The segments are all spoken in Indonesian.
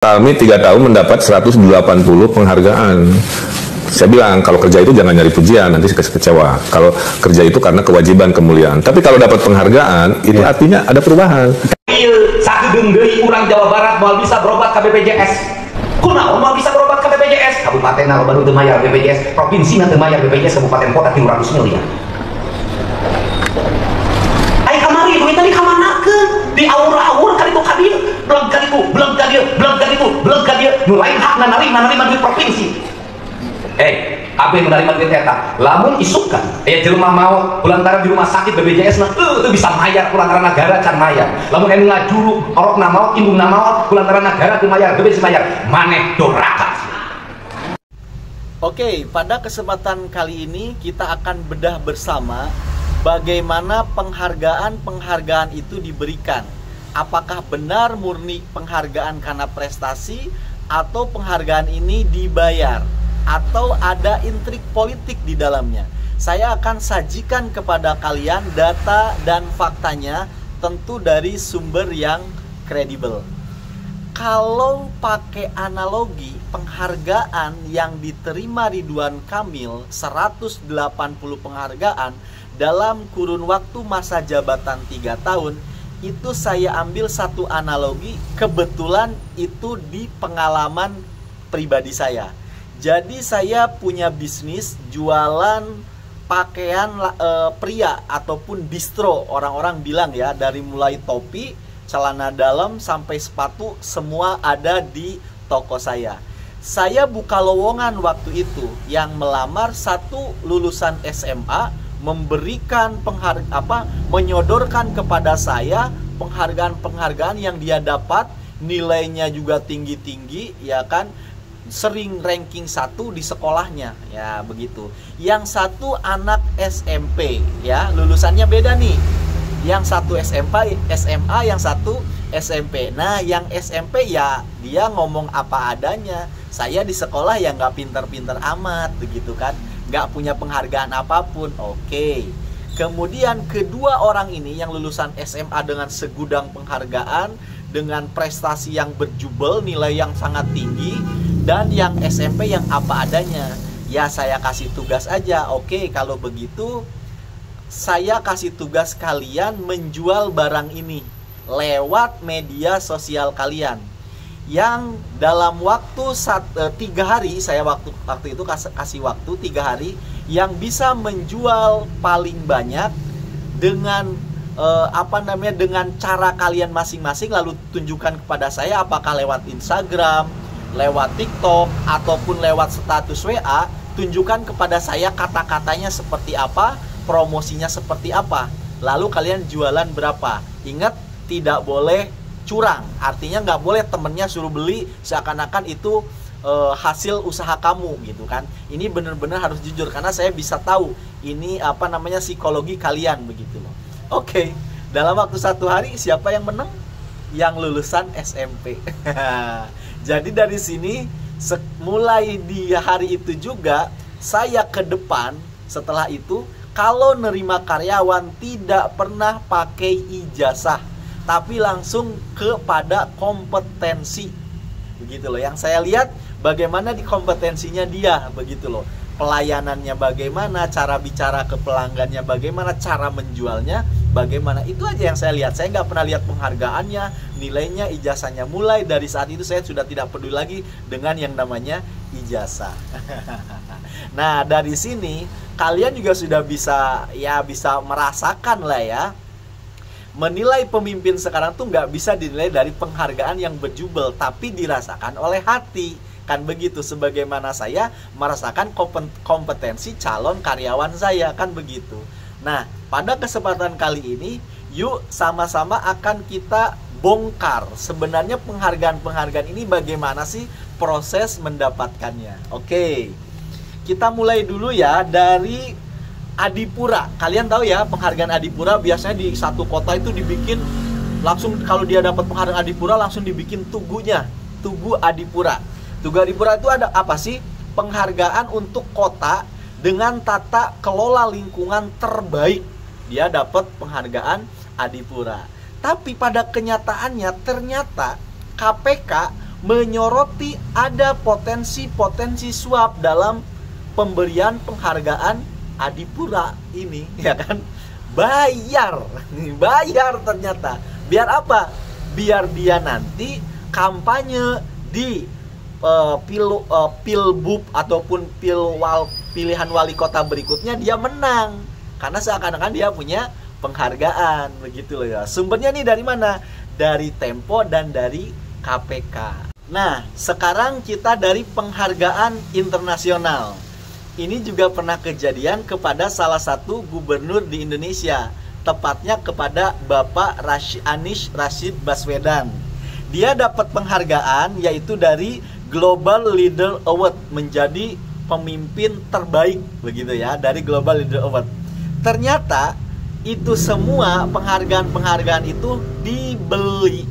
Kami 3 tahun mendapat 180 penghargaan. Saya bilang kalau kerja itu jangan nyari pujian, nanti kecewa. Kalau kerja itu karena kewajiban, kemuliaan. Tapi kalau dapat penghargaan, itu artinya ada perubahan. Satu denggei orang Jawa Barat mau bisa berobat ke BPJS. Kunaon mau bisa berobat ke BPJS? Kabupaten Baru teu mayar BPJS, provinsi teu mayar BPJS, kabupaten kota 300 miliar. Ai kamari duit tadi kamanakeun? Di aura-aura kali itu kadir, belum kali itu, belum kali itu, belum kali itu, belum kali itu. Nu lain hak narima duit provinsi. Apa yang menerima duit eta? Lamun isukan, jelema mau kulantaran di rumah sakit BPJS itu bisa mayar kulantaran negara can mayar. Lamun anu ngajuru orokna maot, indungna maot, kulantaran negara teu mayar, BPJS mayar. Maneh doraka. Oke, pada kesempatan kali ini kita akan bedah bersama bagaimana penghargaan itu diberikan. Apakah benar murni penghargaan karena prestasi atau penghargaan ini dibayar? Atau ada intrik politik di dalamnya. Saya akan sajikan kepada kalian data dan faktanya, tentu dari sumber yang kredibel. Kalau pakai analogi, penghargaan yang diterima Ridwan Kamil 180 penghargaan dalam kurun waktu masa jabatan 3 tahun, itu saya ambil satu analogi, kebetulan itu di pengalaman pribadi saya. Jadi saya punya bisnis jualan pakaian pria ataupun distro, orang-orang bilang ya, dari mulai topi, celana dalam sampai sepatu semua ada di toko saya. Saya buka lowongan waktu itu yang melamar satu lulusan SMA, memberikan menyodorkan kepada saya penghargaan-penghargaan yang dia dapat, nilainya juga tinggi-tinggi, ya kan? Sering ranking 1 di sekolahnya, ya begitu. Yang satu anak SMP, ya lulusannya beda nih. Yang satu SMA, yang satu SMP. Nah, yang SMP ya dia ngomong apa adanya. Saya di sekolah ya nggak pinter-pinter amat, begitu kan? Nggak punya penghargaan apapun. Oke. Kemudian kedua orang ini yang lulusan SMA dengan segudang penghargaan, dengan prestasi yang berjubel, nilai yang sangat tinggi, dan yang SMP yang apa adanya. Ya saya kasih tugas aja. Oke, kalau begitu saya kasih tugas kalian menjual barang ini lewat media sosial kalian, yang dalam waktu 3 hari, saya waktu itu kasih waktu 3 hari, yang bisa menjual paling banyak dengan dengan cara kalian masing-masing, lalu tunjukkan kepada saya apakah lewat Instagram, lewat TikTok, ataupun lewat status WA. Tunjukkan kepada saya kata-katanya seperti apa, promosinya seperti apa, lalu kalian jualan berapa. Ingat, tidak boleh curang, artinya nggak boleh temennya suruh beli seakan-akan itu hasil usaha kamu, gitu kan. Ini benar-benar harus jujur, karena saya bisa tahu ini psikologi kalian, begitu loh. Oke, dalam waktu 1 hari siapa yang menang? Yang lulusan SMP. Jadi dari sini mulai di hari itu juga saya ke depan setelah itu, kalau nerima karyawan tidak pernah pakai ijazah, tapi langsung kepada kompetensi, begitu loh. Yang saya lihat bagaimana di kompetensinya dia, begitu loh. Pelayanannya bagaimana, cara bicara ke pelanggannya bagaimana, cara menjualnya bagaimana. Itu aja yang saya lihat. Saya nggak pernah lihat penghargaannya, nilainya, ijazahnya. Mulai dari saat itu saya sudah tidak peduli lagi dengan yang namanya ijazah. Nah, dari sini kalian juga sudah bisa merasakan lah ya. Menilai pemimpin sekarang tuh nggak bisa dinilai dari penghargaan yang berjubel, tapi dirasakan oleh hati. Kan begitu, sebagaimana saya merasakan kompetensi calon karyawan saya, kan begitu. Nah, pada kesempatan kali ini, yuk sama-sama akan kita bongkar sebenarnya penghargaan-penghargaan ini bagaimana sih proses mendapatkannya. Oke, kita mulai dulu ya dari Adipura. Kalian tahu ya, penghargaan Adipura biasanya di satu kota itu dibikin langsung, kalau dia dapat penghargaan Adipura langsung dibikin tugunya, Tugu Adipura. Tugu Adipura itu ada apa sih? Penghargaan untuk kota dengan tata kelola lingkungan terbaik. Dia dapat penghargaan Adipura. Tapi pada kenyataannya ternyata KPK menyoroti ada potensi-potensi suap dalam pemberian penghargaan Adipura ini, ya kan? Bayar ternyata. Biar apa? Biar dia nanti kampanye di pilbub ataupun pilihan wali kota berikutnya dia menang, karena seakan-akan dia punya penghargaan, begitu loh ya. Sumbernya nih dari mana? Dari Tempo dan dari KPK. Nah, sekarang kita dari penghargaan internasional. Ini juga pernah kejadian kepada salah satu gubernur di Indonesia, tepatnya kepada Bapak Anies Rashid Baswedan. Dia dapat penghargaan yaitu dari Global Leader Award, menjadi pemimpin terbaik, begitu ya, dari Global Leader Award. Ternyata itu semua penghargaan itu dibeli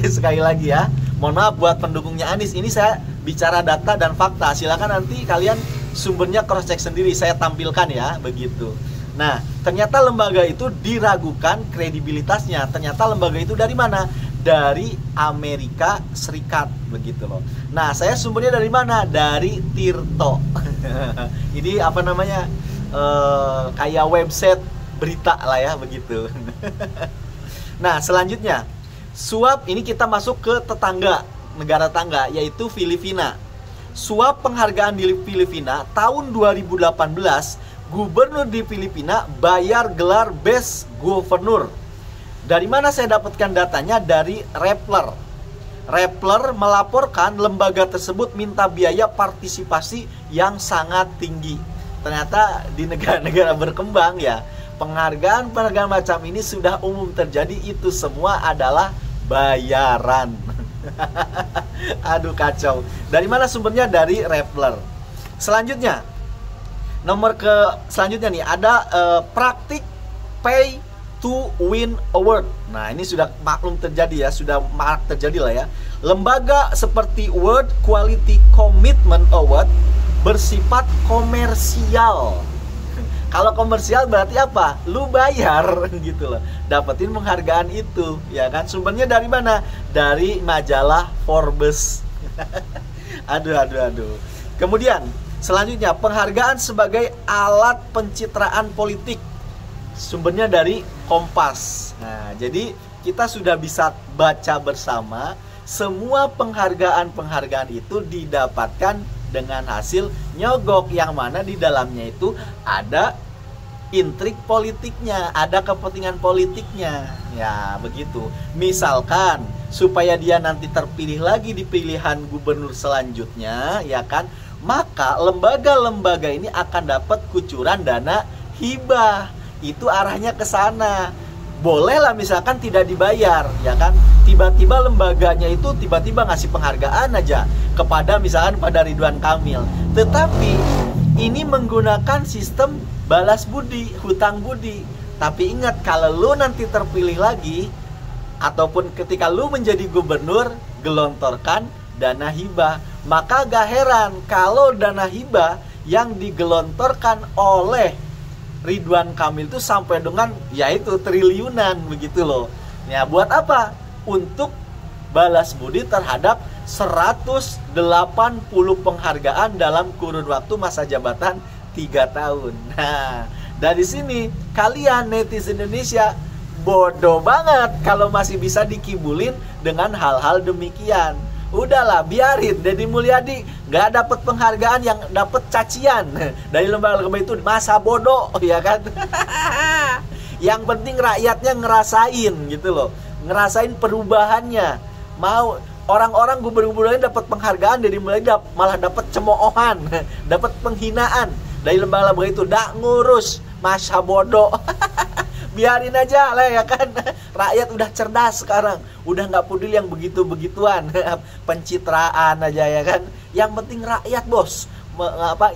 sekali lagi ya. Mohon maaf buat pendukungnya Anies, ini saya bicara data dan fakta. Silakan nanti kalian sumbernya cross check sendiri, saya tampilkan ya, begitu. Nah, ternyata lembaga itu diragukan kredibilitasnya. Ternyata lembaga itu dari mana? Dari Amerika Serikat, begitu loh. Nah, saya sumbernya dari mana? Dari Tirto. Ini apa namanya? Kayak website berita lah ya, begitu. Nah, selanjutnya suap ini kita masuk ke negara tetangga, yaitu Filipina. Suap penghargaan di Filipina tahun 2018, gubernur di Filipina bayar gelar Best Governor. Dari mana saya dapatkan datanya? Dari Rappler. Rappler melaporkan lembaga tersebut minta biaya partisipasi yang sangat tinggi. Ternyata di negara-negara berkembang ya, penghargaan macam ini sudah umum terjadi, itu semua adalah bayaran. Aduh, kacau. Dari mana sumbernya? Dari Rappler. Selanjutnya, selanjutnya nih ada praktik pay to win award. Nah, ini sudah maklum terjadi ya, sudah marak terjadi lah ya. Lembaga seperti World Quality Commitment Award bersifat komersial. Kalau komersial berarti apa? Lu bayar gitu loh, dapetin penghargaan itu, ya kan? Sumbernya dari mana? Dari majalah Forbes. Aduh. Kemudian selanjutnya, penghargaan sebagai alat pencitraan politik. Sumbernya dari Kompas. Nah, jadi kita sudah bisa baca bersama, semua penghargaan itu didapatkan dengan hasil nyogok, yang mana di dalamnya itu ada intrik politiknya, ada kepentingan politiknya. Ya, begitu. Misalkan supaya dia nanti terpilih lagi di pilihan gubernur selanjutnya, ya kan? Maka lembaga-lembaga ini akan dapat kucuran dana hibah. Itu arahnya ke sana. Bolehlah misalkan tidak dibayar, ya kan? Tiba-tiba lembaganya itu tiba-tiba ngasih penghargaan aja kepada misalkan pada Ridwan Kamil. Tetapi ini menggunakan sistem balas budi, hutang budi. Tapi ingat, kalau lu nanti terpilih lagi ataupun ketika lu menjadi gubernur, gelontorkan dana hibah. Maka gak heran kalau dana hibah yang digelontorkan oleh Ridwan Kamil itu sampai dengan yaitu triliunan, begitu loh. Ya, buat apa? Untuk balas budi terhadap 180 penghargaan dalam kurun waktu masa jabatan 3 tahun. Nah, dari sini kalian netizen Indonesia bodoh banget kalau masih bisa dikibulin dengan hal-hal demikian. Udahlah, biarin. Deddy Mulyadi gak dapat penghargaan, yang dapat cacian dari lembaga-lembaga itu, masa bodoh, ya kan? Yang penting rakyatnya ngerasain gitu loh, ngerasain perubahannya. Mau orang-orang gubernur lain dapat penghargaan, Deddy Mulyadi malah dapat cemoohan, dapat penghinaan dari lembaga-lembaga itu. Dak ngurus, masa bodoh. Biarin aja lah, ya kan. Rakyat udah cerdas sekarang, udah nggak peduli yang begitu-begituan. Pencitraan aja, ya kan. Yang penting rakyat, bos,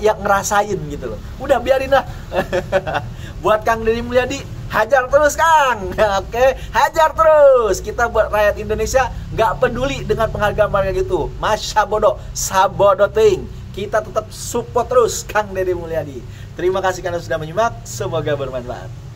yang ngerasain gitu loh. Udah biarin lah. Buat Kang Deddy Mulyadi, hajar terus Kang. Oke, hajar terus. Kita buat rakyat Indonesia nggak peduli dengan penghargaan gitu. Masya bodoh, sabodoting. Kita tetap support terus Kang Deddy Mulyadi. Terima kasih karena sudah menyimak, semoga bermanfaat.